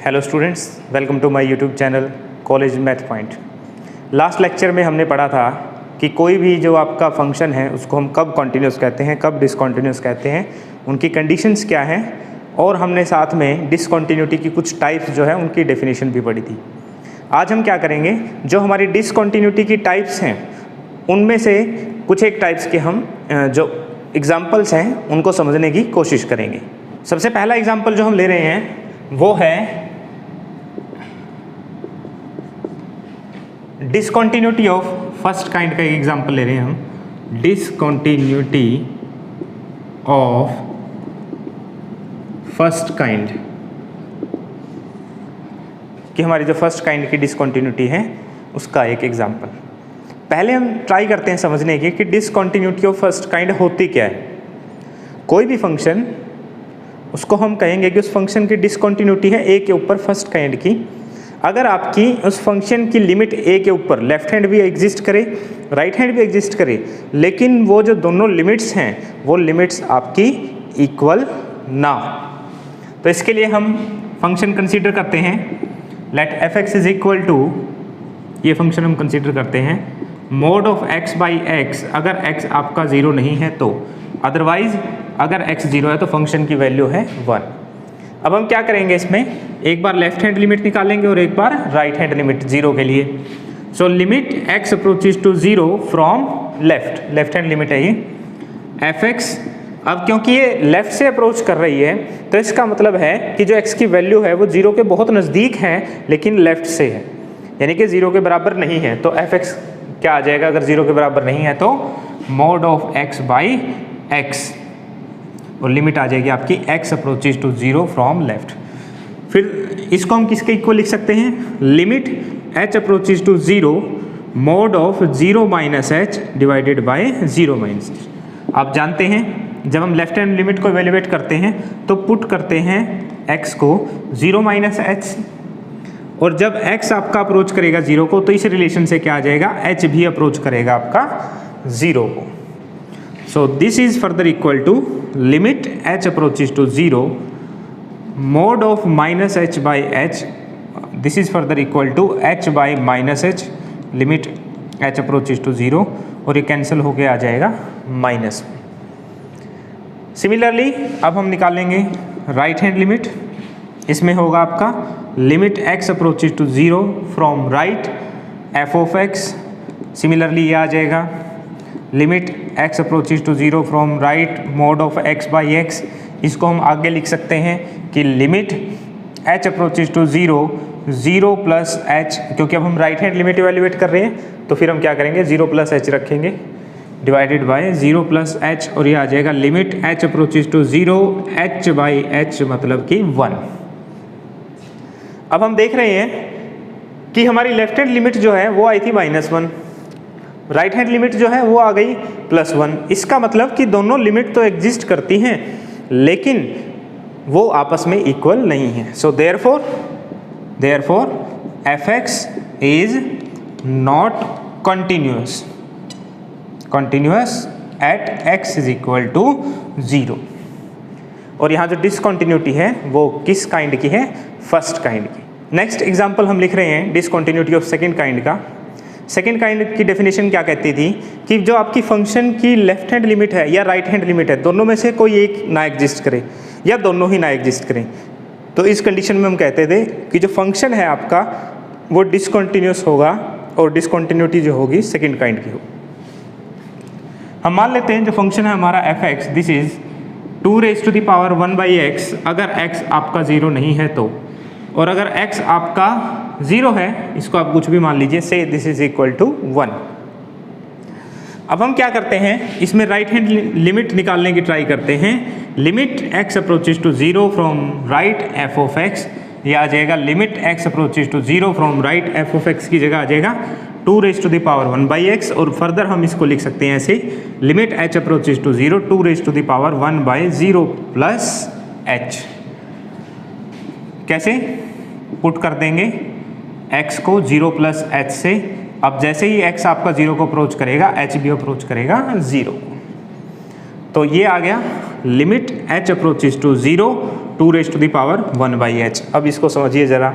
Hello students, welcome to my YouTube channel college math point. Last lecture में हमने पढ़ा था कि कोई भी जो आपका फंक्शन है उसको हम कब कॉन्टीन्यूस कहते हैं, कब डिसकॉन्टीन्यूस कहते हैं, उनकी कंडीशंस क्या हैं, और हमने साथ में डिसकॉन्टीन्यूटी की कुछ टाइप्स जो है उनकी डेफिनेशन भी पढ़ी थी। आज हम क्या करेंगे, जो हमारी डिसकॉन्टीन्यूटी की टाइप्स हैं उनमें से कुछ एक टाइप्स के हम जो एग्जाम्पल्स हैं उनको समझने की कोशिश करेंगे। सबसे पहला एग्जाम्पल जो हम ले रहे हैं वो है डिसकॉन्टीन्यूटी ऑफ फर्स्ट काइंड का एक एग्जाम्पल ले रहे हैं हम। डिसकॉन्टीन्यूटी ऑफ फर्स्ट काइंड कि हमारी जो फर्स्ट काइंड की डिसकॉन्टीन्यूटी है उसका एक एग्जाम्पल। पहले हम ट्राई करते हैं समझने की कि डिसकॉन्टीन्यूटी ऑफ फर्स्ट काइंड होती क्या है। कोई भी फंक्शन उसको हम कहेंगे कि उस फंक्शन की डिसकॉन्टीन्यूटी है ए के ऊपर फर्स्ट काइंड की, अगर आपकी उस फंक्शन की लिमिट ए के ऊपर लेफ्ट हैंड भी एग्जिस्ट करे, राइट हैंड भी एग्जिस्ट करे, लेकिन वो जो दोनों लिमिट्स हैं वो लिमिट्स आपकी इक्वल ना हो। तो इसके लिए हम फंक्शन कंसीडर करते हैं, let F X is equal to, ये फंक्शन हम कंसीडर करते हैं mod of X by X, अगर एक्स आपका 0 नहीं है तो, अदरवाइज अगर एक्स 0 है तो फंक्शन की वैल्यू है 1। अब हम क्या करेंगे, इसमें एक बार लेफ्ट हैंड लिमिट निकालेंगे और एक बार राइट हैंड लिमिट 0 के लिए। So limit x approaches to 0 from left hand limit है ये एफ एक्स। अब क्योंकि ये लेफ्ट से अप्रोच कर रही है तो इसका मतलब है कि जो x की वैल्यू है वो 0 के बहुत नज़दीक है लेकिन लेफ्ट से है, यानी कि 0 के बराबर नहीं है। तो एफ एक्स क्या आ जाएगा, अगर 0 के बराबर नहीं है तो mod of x by X, और लिमिट आ जाएगी आपकी x approaches to 0 from left. फिर इसको हम किसके इक्वल लिख सकते हैं, limit h approaches to 0 mod of 0 minus h divided by 0 minus h। आप जानते हैं जब हम लेफ्ट हैंड लिमिट को इवेल्युएट करते हैं तो पुट करते हैं x को 0 माइनस h, और जब x आपका अप्रोच करेगा 0 को तो इस रिलेशन से क्या आ जाएगा, h भी अप्रोच करेगा आपका 0 को। So this is further equal to limit h approaches to 0 mod of minus h by h, this is further equal to h by minus h limit h approaches to 0, और ये cancel होके आ जाएगा minus. Similarly अब हम निकालेंगे right hand limit, इसमें होगा आपका limit x approaches to 0 from right f of x। Similarly ये आ जाएगा limit x approaches to 0 from right mod of x by x। इसको हम आगे लिख सकते हैं कि limit h approaches to 0 plus h, क्योंकि अब हम राइट हैंड लिमिट इवेल्युएट कर रहे हैं तो फिर हम क्या करेंगे 0 प्लस h रखेंगे डिवाइडेड बाय 0 प्लस h, और ये आ जाएगा limit h approaches to 0 h by h मतलब कि 1। अब हम देख रहे हैं कि हमारी लेफ्ट हैंड लिमिट जो है वो आई थी -1, राइट हैंड लिमिट जो है वो आ गई +1। इसका मतलब कि दोनों लिमिट तो एग्जिस्ट करती हैं लेकिन वो आपस में इक्वल नहीं है। So therefore F X is not continuous at x is equal to 0। और यहाँ जो डिसकॉन्टिन्यूटी है वो किस काइंड की है, फर्स्ट काइंड की। नेक्स्ट एग्जाम्पल हम लिख रहे हैं डिसकॉन्टिन्यूटी ऑफ सेकेंड काइंड का। सेकेंड काइंड की डेफिनेशन क्या कहती थी कि जो आपकी फंक्शन की लेफ्ट हैंड लिमिट है या राइट हैंड लिमिट है, दोनों में से कोई एक ना एग्जिस्ट करे या दोनों ही ना एग्जिस्ट करें, तो इस कंडीशन में हम कहते थे कि जो फंक्शन है आपका वो डिसकॉन्टिन्यूअस होगा और डिसकॉन्टिन्यूटी जो होगी सेकेंड काइंड की होगी। हम मान लेते हैं जो फंक्शन है हमारा F X, this is 2 raise to the power 1 by X, अगर x आपका 0 नहीं है तो, और अगर x आपका 0 है, इसको आप कुछ भी मान लीजिए, से दिस इज इक्वल टू 1। अब हम क्या करते हैं, इसमें राइट हैंड लिमिट निकालने की ट्राई करते हैं। Limit x approaches to 0 from right f of x, ये आ जाएगा limit x approaches to 0 from right f of x की जगह आ जाएगा 2 raise to the power 1 by X, और फर्दर हम इसको लिख सकते हैं ऐसे limit h approaches to 0 2 raise to the power 1 by 0 plus h। कैसे पुट कर देंगे x को 0 प्लस h से, अब जैसे ही x आपका 0 को अप्रोच करेगा h भी अप्रोच करेगा 0। तो ये आ गया limit h approaches to 0 2⁻1/h। अब इसको समझिए ज़रा,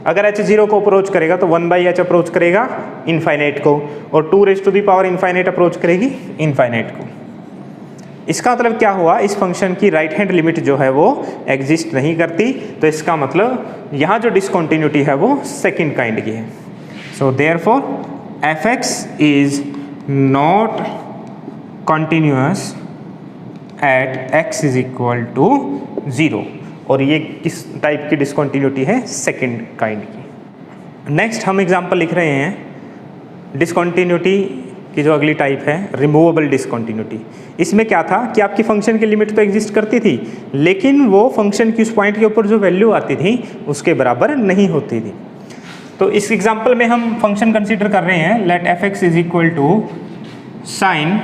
अगर h 0 को अप्रोच करेगा तो 1/h अप्रोच करेगा इनफाइनाइट को, और 2⁻∞ अप्रोच करेगी इनफाइनाइट को। इसका मतलब क्या हुआ, इस फंक्शन की राइट हैंड लिमिट जो है वो एग्जिस्ट नहीं करती, तो इसका मतलब यहाँ जो डिसकंटिन्यूटी है वो सेकंड काइंड की है। So therefore f(x) is not continuous at x is equal to 0, और ये किस टाइप की डिसकंटिन्यूटी है, सेकंड काइंड की। नेक्स्ट हम एग्जांपल लिख रहे हैं डिसकंटिन्यूटी की जो अगली टाइप है, रिमूवेबल डिसकंटिन्यूटी। इसमें क्या था कि आपकी फंक्शन की लिमिट तो एग्जिस्ट करती थी, लेकिन वो फंक्शन की उस पॉइंट के ऊपर जो वैल्यू आती थी उसके बराबर नहीं होती थी। तो इस एग्जांपल में हम फंक्शन कंसीडर कर रहे हैं, let f(x) is equal to sine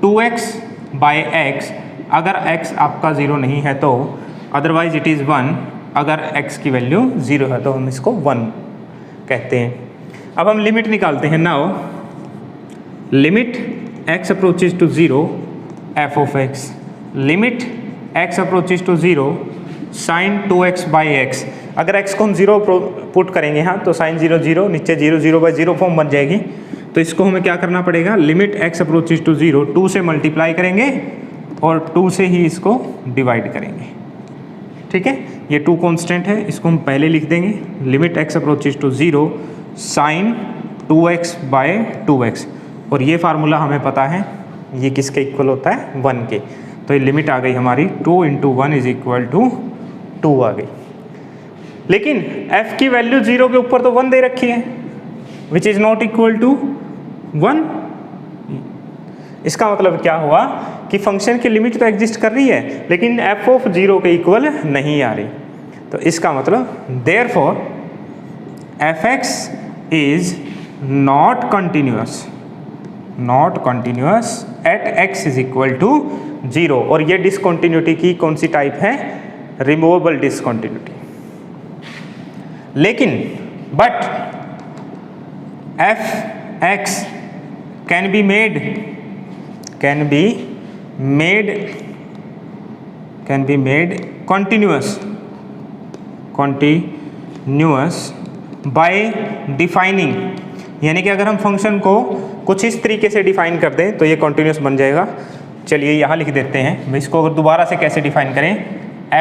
2x/x, अगर x आपका 0 नहीं है तो, अदरवाइज इट इज़ 1, अगर x की वैल्यू 0 है तो हम इसको 1 कहते हैं। अब हम लिमिट निकालते हैं। Now limit x approaches to 0 f(x), limit x approaches to 0 sine 2x/x। अगर x को हम 0 पुट करेंगे यहाँ तो साइन 0 0, नीचे 0 0/0 फॉर्म बन जाएगी। तो इसको हमें क्या करना पड़ेगा, लिमिट x अप्रोचेज टू 0 2 से मल्टीप्लाई करेंगे और 2 से ही इसको डिवाइड करेंगे। ठीक है, ये 2 कांस्टेंट है, इसको हम पहले लिख देंगे, limit x approaches to 0 sine 2x/2x, और ये फार्मूला हमें पता है ये किसके इक्वल होता है, 1 के। तो ये लिमिट आ गई हमारी 2 × 1 इज इक्वल टू 2 आ गई। लेकिन f की वैल्यू 0 के ऊपर तो 1 दे रखी है, which is not equal to 1। इसका मतलब क्या हुआ कि फंक्शन की लिमिट तो एग्जिस्ट कर रही है, लेकिन f(0) के इक्वल नहीं आ रही। तो इसका मतलब therefore f(x) is not continuous at x is equal to 0, और ये डिसकंटिन्यूटी की कौन सी टाइप है, रिमूवेबल डिसकंटिन्यूटी। लेकिन but f(x) can be made continuous by defining, यानी कि अगर हम फंक्शन को कुछ इस तरीके से डिफाइन कर दें तो ये कॉन्टिन्यूस बन जाएगा। चलिए यहाँ लिख देते हैं, इसको अगर दोबारा से कैसे डिफाइन करें,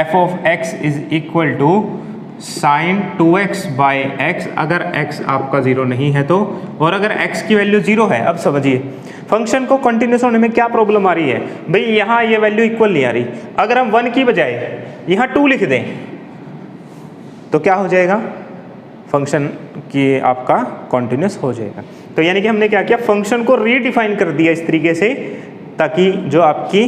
f(x) is equal to sine 2x/x, अगर x आपका 0 नहीं है तो, और अगर x की वैल्यू 0 है। अब समझिए फंक्शन को कंटिन्यूस होने में क्या प्रॉब्लम आ रही है भाई, यहाँ ये वैल्यू इक्वल नहीं आ रही। अगर हम 1 की बजाय यहाँ 2 लिख दें तो क्या हो जाएगा, फंक्शन की आपका कंटिन्यूस हो जाएगा। तो यानी कि हमने क्या किया, फंक्शन को रीडिफाइन कर दिया इस तरीके से, ताकि जो आपकी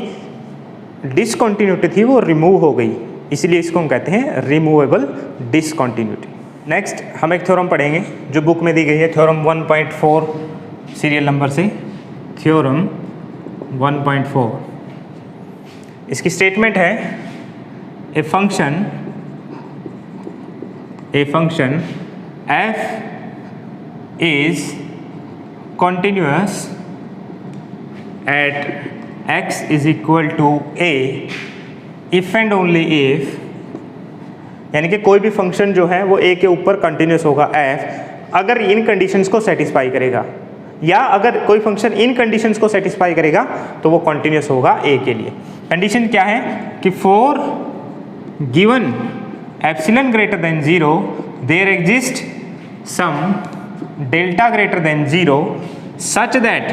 डिसकंटिन्यूटी थी वो रिमूव हो गई, इसलिए इसको हम कहते हैं रिमूवेबल डिसकंटिन्यूटी। नेक्स्ट हम एक थ्योरम पढ़ेंगे जो बुक में दी गई है, थ्योरम 1.4 सीरियल नंबर से, थ्योरम 1.4। इसकी स्टेटमेंट है, a function f is continuous at x is equal to a if and only if, यानी कि कोई भी फंक्शन जो है वो a के ऊपर कंटिन्यूस होगा f अगर इन कंडीशंस को सेटिस्फाई करेगा, या अगर कोई फंक्शन इन कंडीशंस को सेटिस्फाई करेगा तो वो कंटिन्यूस होगा a के लिए। कंडीशन क्या है कि for given epsilon greater than 0 there exists some delta greater than 0 such that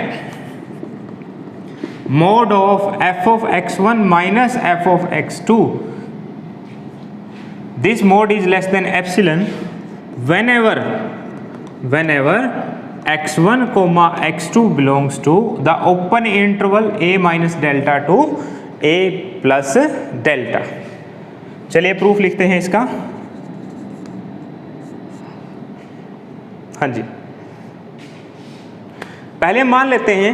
mod of f(x1) minus f(x2), this mod is less than epsilon whenever x1 comma x2 belongs to the open interval a minus delta to a plus delta। चलिए proof लिखते हैं इसका। हाँ जी, पहले हम मान लेते हैं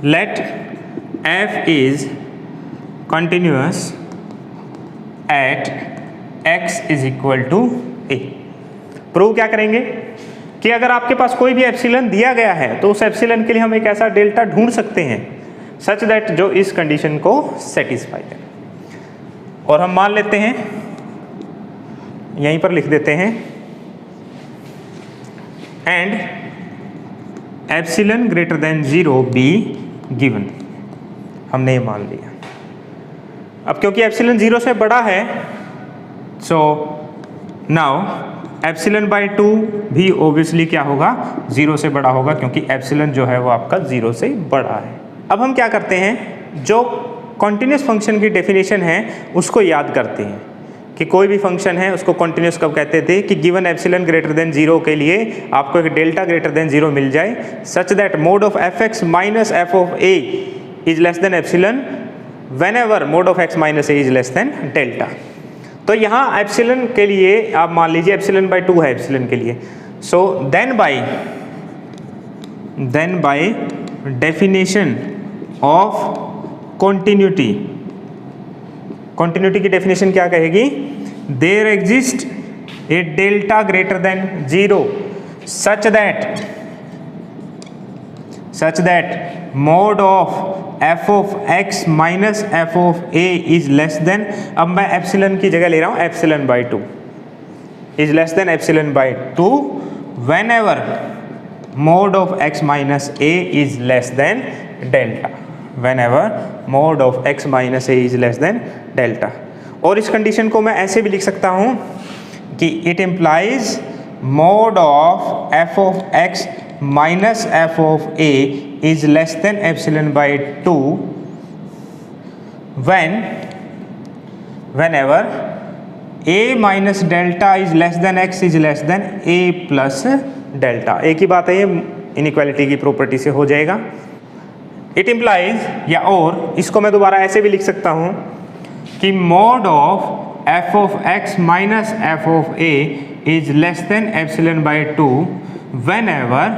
let f is continuous at x is equal to a। Prove क्या करेंगे कि अगर आपके पास कोई भी एप्सिलॉन दिया गया है तो उस एप्सिलॉन के लिए हम एक ऐसा डेल्टा ढूंढ सकते हैं सच दैट जो इस कंडीशन को सेटिस्फाई करे। और हम मान लेते हैं, यहीं पर लिख देते हैं, and epsilon greater than 0 be given. हमने ये मान लिया। अब क्योंकि एप्सिलॉन 0 से बड़ा है, सो नाउ एप्सिलॉन बाई 2 भी ओब्वियसली क्या होगा, 0 से बड़ा होगा, क्योंकि एप्सिलॉन जो है वो आपका 0 से बड़ा है। अब हम क्या करते हैं, जो कॉन्टिन्यूस फंक्शन की डेफिनेशन है उसको याद करते हैं कि कोई भी फंक्शन है उसको कॉन्टिन्यूस कब कहते थे, कि गिवन एप्सिलॉन ग्रेटर देन 0 के लिए आपको एक डेल्टा ग्रेटर देन 0 मिल जाए, सच that mod of F x minus F of a is less than epsilon whenever mode of x minus a is less than delta. तो यहाँ एप्सिलॉन के लिए आप मान लीजिए एप्सिलॉन बाई 2 है एप्सिलॉन के लिए, so then by definition of continuity, continuity की डेफिनेशन क्या कहेगी, there exist a delta greater than 0 such that mod of F of x minus F of a is less than, अब मैं epsilon की जगह ले रहा हूं epsilon by 2 is less than epsilon by 2 whenever mod of x minus a is less than delta, whenever mod of x minus a is less than delta। और इस condition को मैं ऐसे भी लिख सकता हूँ कि it implies mod of f of x minus f of a is less than epsilon by 2 whenever a minus delta is less than x is less than a plus delta। एक ही बात है, ये इनइक्वालिटी की property से हो जाएगा। It implies, या और इसको मैं दोबारा ऐसे भी लिख सकता हूँ कि mod of F of x minus F of a is less than epsilon by 2 whenever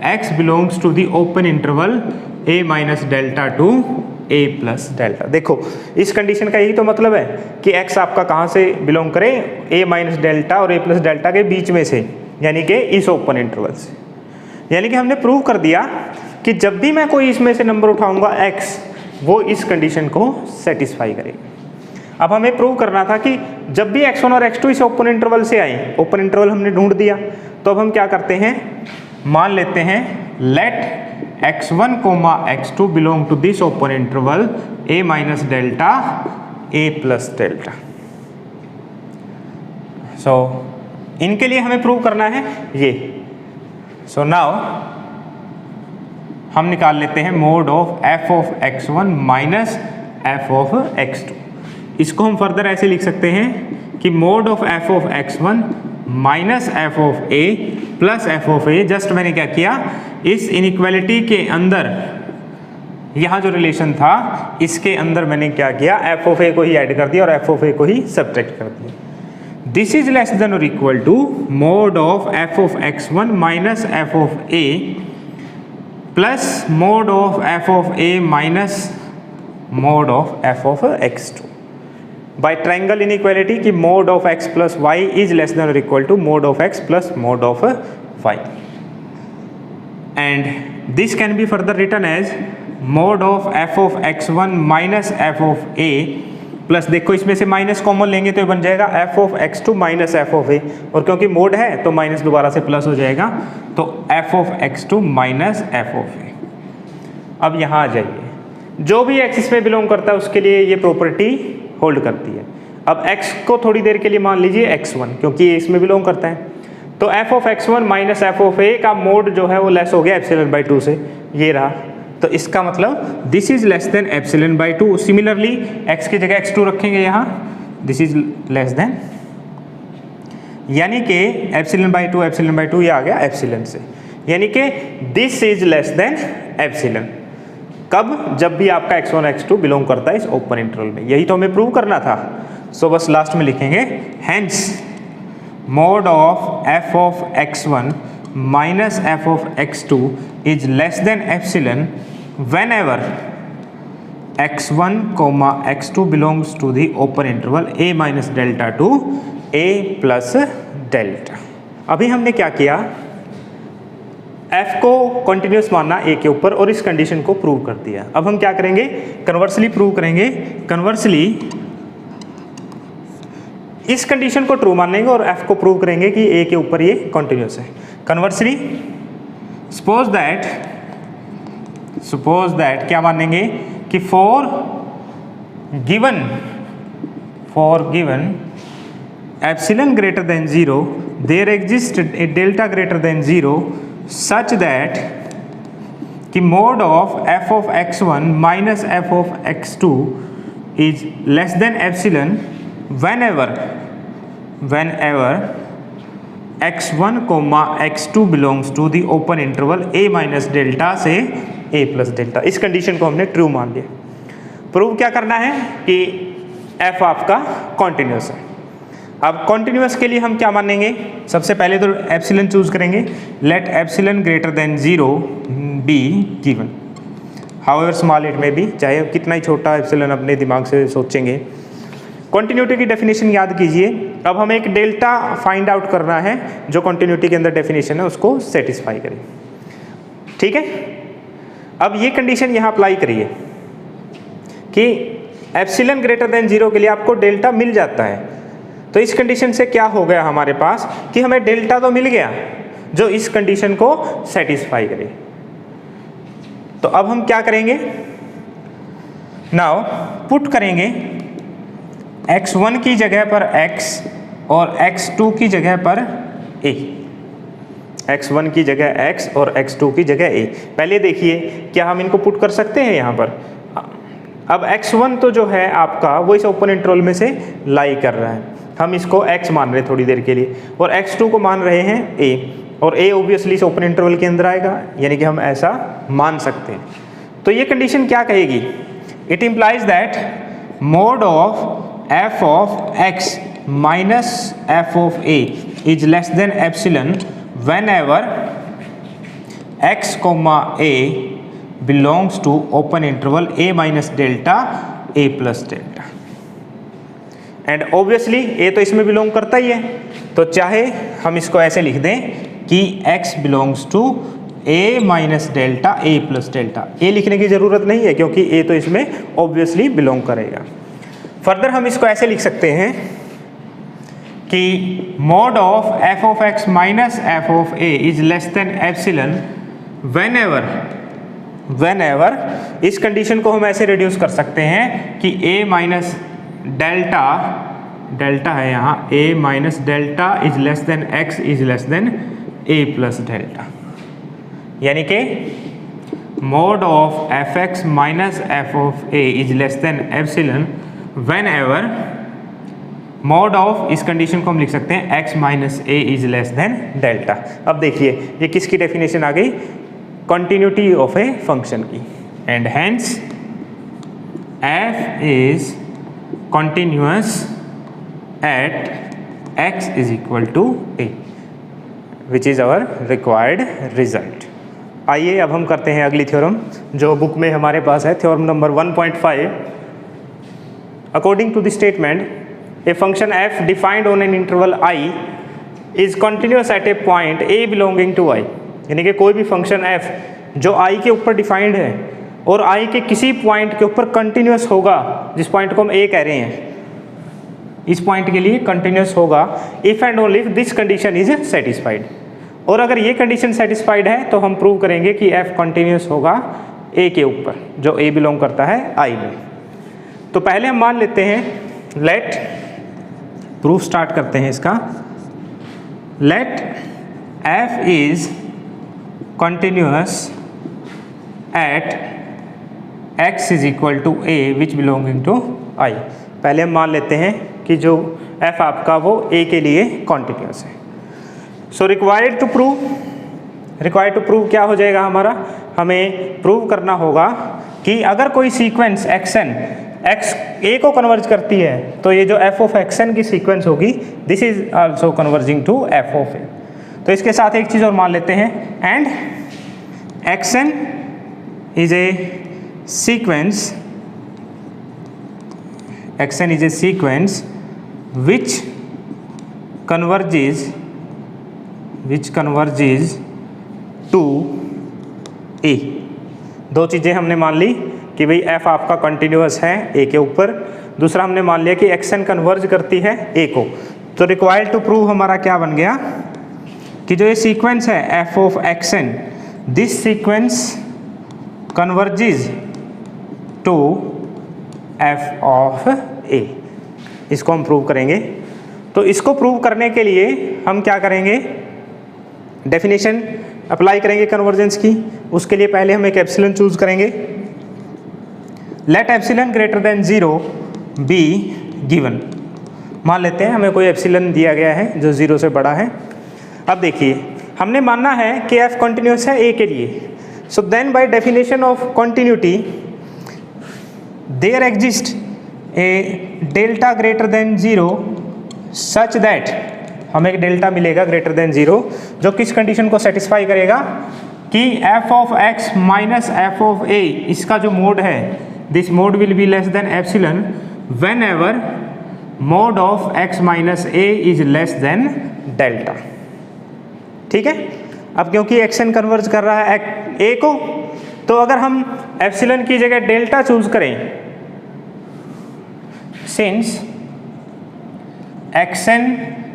x belongs to the open interval a minus delta to a plus delta. देखो इस कंडीशन का यही तो मतलब है कि एक्स आपका कहाँ से बिलोंग करे, ए माइनस डेल्टा और ए प्लस डेल्टा के बीच में से, यानी कि इस ओपन इंटरवल से। यानी कि हमने प्रूव कर दिया कि जब भी मैं कोई इसमें से नंबर उठाऊंगा x, वो इस कंडीशन को सेटिस्फाई करेगा। अब हमें प्रूव करना था कि जब भी x1 और x2 इस ओपन इंटरवल से आए, ओपन इंटरवल हमने ढूंढ दिया, तो अब हम क्या करते हैं, मान लेते हैं let x1 x2 belong to this open interval a minus delta a plus delta. So इनके लिए हमें प्रूव करना है ये। सो नाउ हम निकाल लेते हैं mod of F of x1 minus F of x2। इसको हम फर्दर ऐसे लिख सकते हैं कि mod of F of x1 minus F of A plus F of A. Just मैंने क्या किया, इस इनइक्वालिटी के अंदर यहाँ जो रिलेशन था इसके अंदर मैंने क्या किया, एफ ऑफ ए को ही ऐड कर दिया और एफ ऑफ ए को ही सब्ट्रैक्ट कर दिया। दिस इज लेस देन और equal to mod of F of x1 minus F of A plus mod of F of A minus mod of F of x2 by triangle inequality की mod of x plus y is less than और equal to mod of x plus mod of y, and this can be further written as mod of F of x1 minus F of A plus, देखो इसमें से minus common लेंगे तो ये बन जाएगा F of x2 minus F of A, और क्योंकि मोड है तो माइनस दोबारा से प्लस हो जाएगा, तो F of x2 minus F of A. अब यहाँ आ जाइए, जो भी x इसमें बिलोंग करता है उसके लिए ये प्रॉपर्टी होल्ड करती है। अब x को थोड़ी देर के लिए मान लीजिए x1, क्योंकि ये इसमें बिलोंग करता है, तो F of x1 minus F of A का मोड जो है वो लेस हो गया एप्सिलॉन बाई 2 से, ये रहा। तो इसका मतलब this is less than epsilon by 2। Similarly x की जगह x2 रखेंगे यहाँ, दिस इज लेस देन, यानी कि एप्सिलॉन बाई 2 ये आ गया एप्सिलॉन से, यानी कि this is less than epsilon. कब, जब भी आपका x1 x2 बिलोंग करता है इस ओपन इंटरवल में। यही तो हमें प्रूव करना था। सो बस लास्ट में लिखेंगे hence mode of F of x1 minus F of x2 is less than epsilon whenever x1 x2 belongs to the open interval a minus delta to a plus delta। अभी हमने क्या किया, f को continuous मानना a के ऊपर और इस कंडीशन को प्रूव कर दिया। अब हम क्या करेंगे, कन्वर्सली प्रूव करेंगे। कन्वर्सली इस कंडीशन को ट्रू मानेंगे और f को प्रूव करेंगे कि a के ऊपर ये कॉन्टिन्यूस है। कन्वर्सली सपोज दैट क्या मानेंगे कि for given epsilon greater than 0 there exist a delta greater than 0 such that कि mod of f of x1 minus f of x2 is less than epsilon whenever x1 x2 belongs to the open interval a minus delta से a plus delta। इस condition को हमने true मान लिया। Prove क्या करना है कि f आपका कॉन्टिन्यूस है। अब कॉन्टिन्यूस के लिए हम क्या मानेंगे, सबसे पहले तो एप्सिलॉन चूज करेंगे। Let epsilon greater than 0 be given however small it में भी, चाहे कितना ही छोटा एप्सिलॉन अपने दिमाग से सोचेंगे। कॉन्टिन्यूटी की डेफिनेशन याद कीजिए। अब हमें एक डेल्टा फाइंड आउट करना है जो कॉन्टिन्यूटी के अंदर डेफिनेशन है उसको सेटिस्फाई करे। ठीक है, अब ये कंडीशन यहाँ अप्लाई करिए कि एप्सिलॉन ग्रेटर देन 0 के लिए आपको डेल्टा मिल जाता है। तो इस कंडीशन से क्या हो गया हमारे पास कि हमें डेल्टा तो मिल गया जो इस कंडीशन को सेटिस्फाई करे। तो अब हम क्या करेंगे, नाउ पुट करेंगे x1 की जगह पर x और x2 की जगह पर a। x1 की जगह x और x2 की जगह a। पहले देखिए क्या हम इनको पुट कर सकते हैं यहाँ पर। अब x1 तो जो है आपका वो इस ओपन इंटरवल में से लाई कर रहा है, हम इसको x मान रहे हैं थोड़ी देर के लिए, और x2 को मान रहे हैं a, और a ऑब्वियसली इस ओपन इंटरवल के अंदर आएगा, यानी कि हम ऐसा मान सकते हैं। तो ये कंडीशन क्या कहेगी, it implies that mod of f of x minus f of a is less than epsilon whenever x comma a belongs to open interval a minus delta a plus delta। and obviously a तो इसमें belong करता ही है, तो चाहे हम इसको ऐसे लिख दें कि x belongs to a minus delta a plus delta। a लिखने की ज़रूरत नहीं है क्योंकि a तो इसमें obviously बिलोंग करेगा। फर्दर हम इसको ऐसे लिख सकते हैं कि mod of f of x minus f of a is less than epsilon whenever इस कंडीशन को हम ऐसे रिड्यूस कर सकते हैं कि a माइनस डेल्टा है यहाँ, a minus delta is less than x is less than a plus delta, यानी कि mod of fx minus f of a is less than epsilon whenever mod of, इस condition को हम लिख सकते हैं x minus a is less than delta. अब देखिए ये किसकी डेफिनेशन आ गई, कंटिन्यूटी ऑफ ए फंक्शन की। And hence f is continuous at x is equal to a which is our required result. आइए अब हम करते हैं अगली थ्योरम जो बुक में हमारे पास है, theorem number 1.5। According to the statement, a function f defined on an interval I is continuous at a point a belonging to I। यानी कि कोई भी फंक्शन f जो I के ऊपर डिफाइंड है और I के किसी पॉइंट के ऊपर कंटिन्यूस होगा, जिस पॉइंट को हम a कह रहे हैं, इस पॉइंट के लिए कंटिन्यूस होगा if and only if this condition is satisfied. और अगर ये कंडीशन सेटिस्फाइड है तो हम प्रूव करेंगे कि f कंटिन्यूस होगा a के ऊपर जो a बिलोंग करता है I में। तो पहले हम मान लेते हैं, लेट प्रूफ स्टार्ट करते हैं इसका। Let f is continuous at x is equal to a which belonging to I। पहले हम मान लेते हैं कि जो f आपका वो a के लिए कंटिन्यूअस है। सो रिक्वायर्ड टू प्रूव क्या हो जाएगा हमारा, हमें प्रूव करना होगा कि अगर कोई सीक्वेंस xn x a को कन्वर्ज करती है तो ये जो f ऑफ xn की सीक्वेंस होगी this is also converging to f of a। तो इसके साथ एक चीज़ और मान लेते हैं, and xn is a sequence which converges to a। दो चीज़ें हमने मान ली कि भाई f आपका कंटिन्यूअस है a के ऊपर, दूसरा हमने मान लिया कि xn कन्वर्ज करती है a को। तो रिक्वायर्ड टू प्रूव हमारा क्या बन गया कि जो ये सीक्वेंस है f of xn, this sequence converges to f of a। इसको हम प्रूव करेंगे। तो इसको प्रूव करने के लिए हम क्या करेंगे, डेफिनेशन अप्लाई करेंगे कन्वर्जेंस की। उसके लिए पहले हम एक एप्सिलॉन चूज करेंगे। Let epsilon greater than 0 be given. मान लेते हैं हमें कोई एप्सिलॉन दिया गया है जो 0 से बड़ा है। अब देखिए हमने मानना है कि f कंटिन्यूस है a के लिए। So then by definition of continuity there exist a delta greater than 0 such that, हमें एक डेल्टा मिलेगा ग्रेटर देन 0 जो किस कंडीशन को सेटिस्फाई करेगा कि f of x minus f of a, इसका जो मोड है this mode will be less than epsilon when ever mod of x minus a is less than delta. ठीक है। अब क्योंकि xn कन्वर्ज कर रहा है a को, तो अगर हम एप्सिलॉन की जगह डेल्टा चूज करें, सिंस xn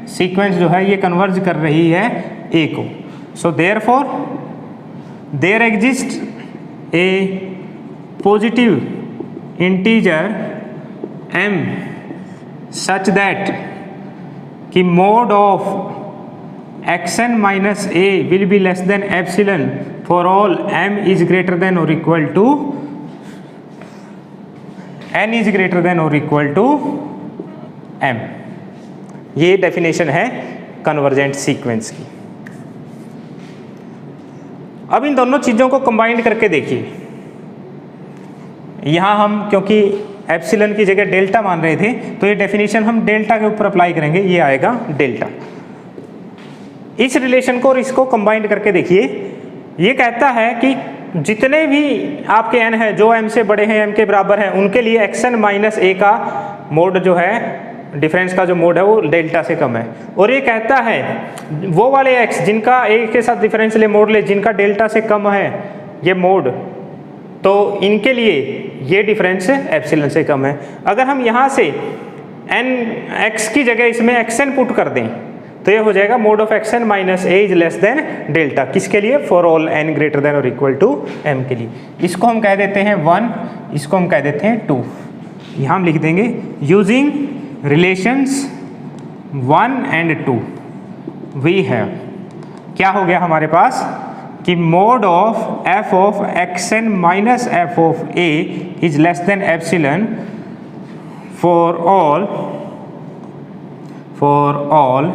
सीक्वेंस जो है ये कन्वर्ज कर रही है a को, so therefore there exist a positive integer m such that कि mod of xn minus a will be less than epsilon for all m is greater than और equal to n is greater than और equal to m। ये definition है convergent sequence की। अब इन दोनों चीज़ों को कंबाइंड करके देखिए। यहाँ हम क्योंकि एप्सिलॉन की जगह डेल्टा मान रहे थे, तो ये डेफिनेशन हम डेल्टा के ऊपर अप्लाई करेंगे, ये आएगा डेल्टा। इस रिलेशन को और इसको कंबाइंड करके देखिए। ये कहता है कि जितने भी आपके n है जो m से बड़े हैं, m के बराबर हैं, उनके लिए xn माइनस a का मोड जो है, डिफरेंस का जो मोड है वो डेल्टा से कम है। और ये कहता है वो वाले x जिनका a के साथ डिफरेंशियल मोड ले, जिनका डेल्टा से कम है ये मोड, तो इनके लिए ये डिफरेंस एप्सिलॉन से कम है। अगर हम यहाँ से n x की जगह इसमें xn पुट कर दें तो ये हो जाएगा mode of xn minus a is less than delta. किसके लिए? For all n greater than और इक्वल टू m के लिए। इसको हम कह देते हैं 1, इसको हम कह देते हैं 2। यहाँ हम लिख देंगे using relations 1 and 2 we have, क्या हो गया हमारे पास कि mod of f of xn minus f of a is less than epsilon for all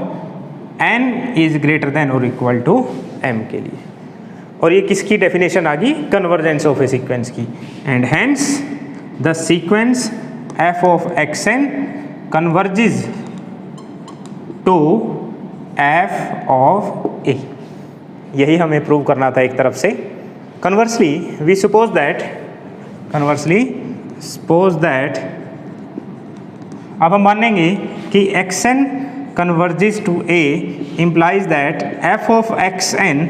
n is greater than और इक्वल टू m के लिए। और ये किसकी डेफिनेशन आ गई? कन्वर्जेंस ऑफ ए सीक्वेंस की। And hence the sequence f of xn converges to f of a। यही हमें प्रूव करना था एक तरफ से। कन्वर्सली वी सपोज दैट अब हम मानेंगे कि xn converges to a implies that f of xn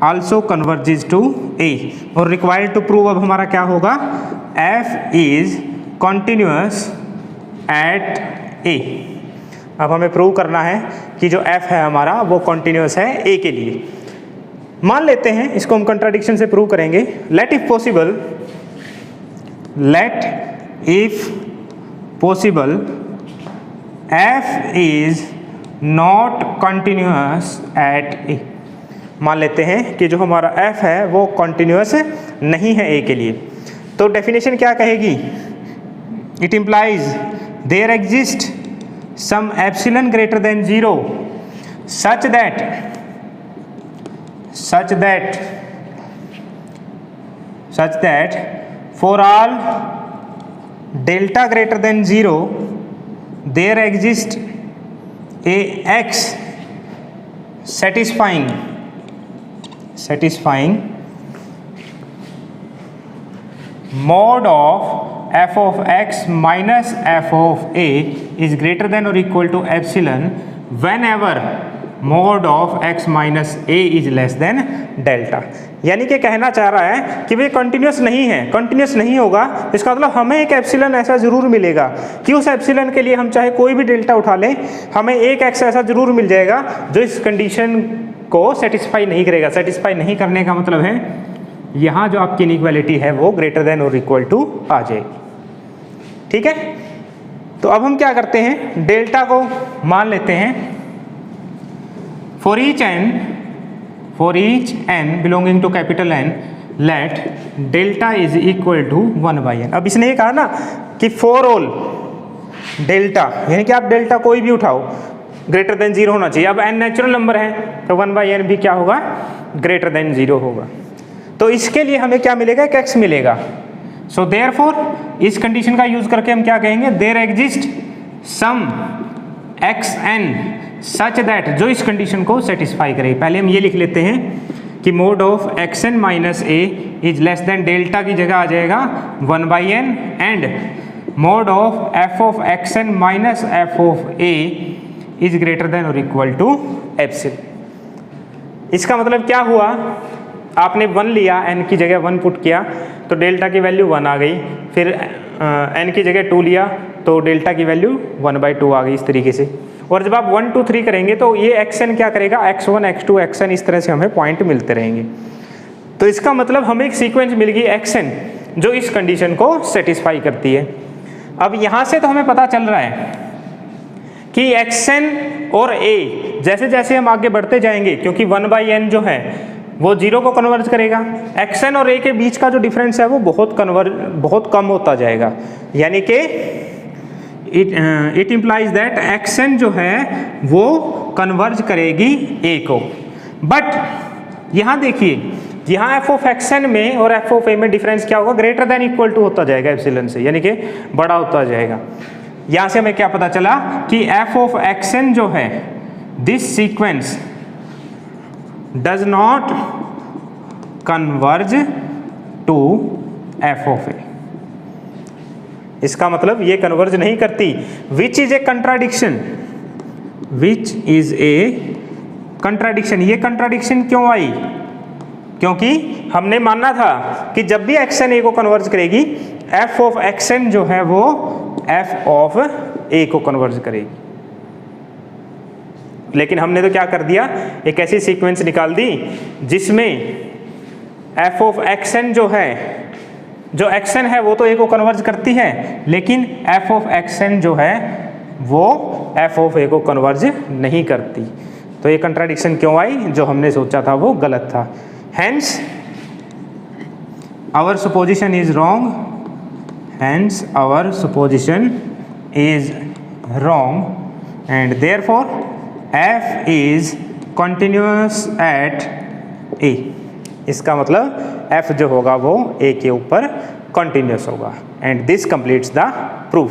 also converges to a। और रिक्वायर्ड टू प्रूव अब हमारा क्या होगा? f is continuous at a। अब हमें प्रूव करना है कि जो f है हमारा वो कॉन्टिन्यूस है a के लिए। मान लेते हैं इसको हम कंट्राडिक्शन से प्रूव करेंगे। Let if possible f is not continuous at a। मान लेते हैं कि जो हमारा f है वो कॉन्टिन्यूस नहीं है a के लिए। तो डेफिनेशन क्या कहेगी? It implies there exists some epsilon greater than 0 such that for all delta greater than 0 there exists a x satisfying mod of f of x minus f of a is greater than or equal to epsilon whenever mod of x minus a is less than delta. यानी कि कहना चाह रहा है कि वे continuous नहीं है, continuous नहीं होगा, इसका मतलब हमें एक एप्सिलॉन ऐसा जरूर मिलेगा कि उस एप्सिलॉन के लिए हम चाहे कोई भी डेल्टा उठा लें, हमें एक x ऐसा जरूर मिल जाएगा जो इस कंडीशन को सेटिस्फाई नहीं करेगा। सेटिस्फाई नहीं करने का मतलब है यहाँ जो आपकी इनइक्वालिटी है वो ग्रेटर देन और इक्वल टू आ जाएगी। ठीक है, तो अब हम क्या करते हैं, डेल्टा को मान लेते हैं for each n belonging to capital N let delta is equal to 1/n। अब इसने ये कहा ना कि फॉर ऑल डेल्टा, यानी कि आप डेल्टा कोई भी उठाओ ग्रेटर देन 0 होना चाहिए। अब n नेचुरल नंबर है तो 1/n भी क्या होगा, ग्रेटर देन 0 होगा। तो इसके लिए हमें क्या मिलेगा, एक x मिलेगा। सो देयरफॉर इस कंडीशन का यूज करके हम क्या कहेंगे, there exist some xn such that, जो इस कंडीशन को सेटिस्फाई करे। पहले हम ये लिख लेते हैं कि mod of xn minus a is less than delta की जगह आ जाएगा 1/n and mode of f of xn minus f of a is greater than और इक्वल टू एप्सिलॉन। इसका मतलब क्या हुआ, आपने 1 लिया, n की जगह 1 पुट किया तो डेल्टा की वैल्यू 1 आ गई, फिर n की जगह 2 लिया तो डेल्टा की वैल्यू 1/2 आ गई इस तरीके से। और जब आप 1 2 3 करेंगे तो ये xn क्या करेगा, x1 x2 xn इस तरह से हमें पॉइंट मिलते रहेंगे। तो इसका मतलब हमें एक सीक्वेंस मिल गई xn जो इस कंडीशन को सेटिस्फाई करती है। अब यहाँ से तो हमें पता चल रहा है कि xn और a जैसे जैसे हम आगे बढ़ते जाएंगे, क्योंकि 1/n जो है वो 0 को कन्वर्ज करेगा, xn और a के बीच का जो डिफरेंस है वो बहुत कम होता जाएगा। यानी कि इट इम्प्लाइज दैट xn जो है वो कन्वर्ज करेगी a को। बट यहाँ देखिए, यहाँ f ऑफ xn में और f ऑफ a में डिफरेंस क्या होगा, ग्रेटर देन इक्वल टू होता जाएगा एप्सिलॉन से, यानी कि बड़ा होता जाएगा। यहाँ से हमें क्या पता चला कि f ऑफ xn जो है, this sequence does not converge to f of a। इसका मतलब ये कन्वर्ज नहीं करती, which is a contradiction, which is a contradiction. ये कंट्राडिक्शन क्यों आई, क्योंकि हमने माना था कि जब भी xn a को कन्वर्ज करेगी, f ऑफ xn जो है वो f ऑफ a को कन्वर्ज करेगी। लेकिन हमने तो क्या कर दिया, एक ऐसी सीक्वेंस निकाल दी जिसमें f ऑफ xn जो है, जो xn है वो तो a को कन्वर्ज करती है, लेकिन f ऑफ xn जो है वो f ऑफ a को कन्वर्ज नहीं करती। तो ये कंट्राडिक्शन क्यों आई, जो हमने सोचा था वो गलत था। Hence our supposition is wrong, hence our supposition is wrong and therefore f is continuous at a। इसका मतलब f जो होगा वो a के ऊपर कंटिन्यूअस होगा। And this completes the proof.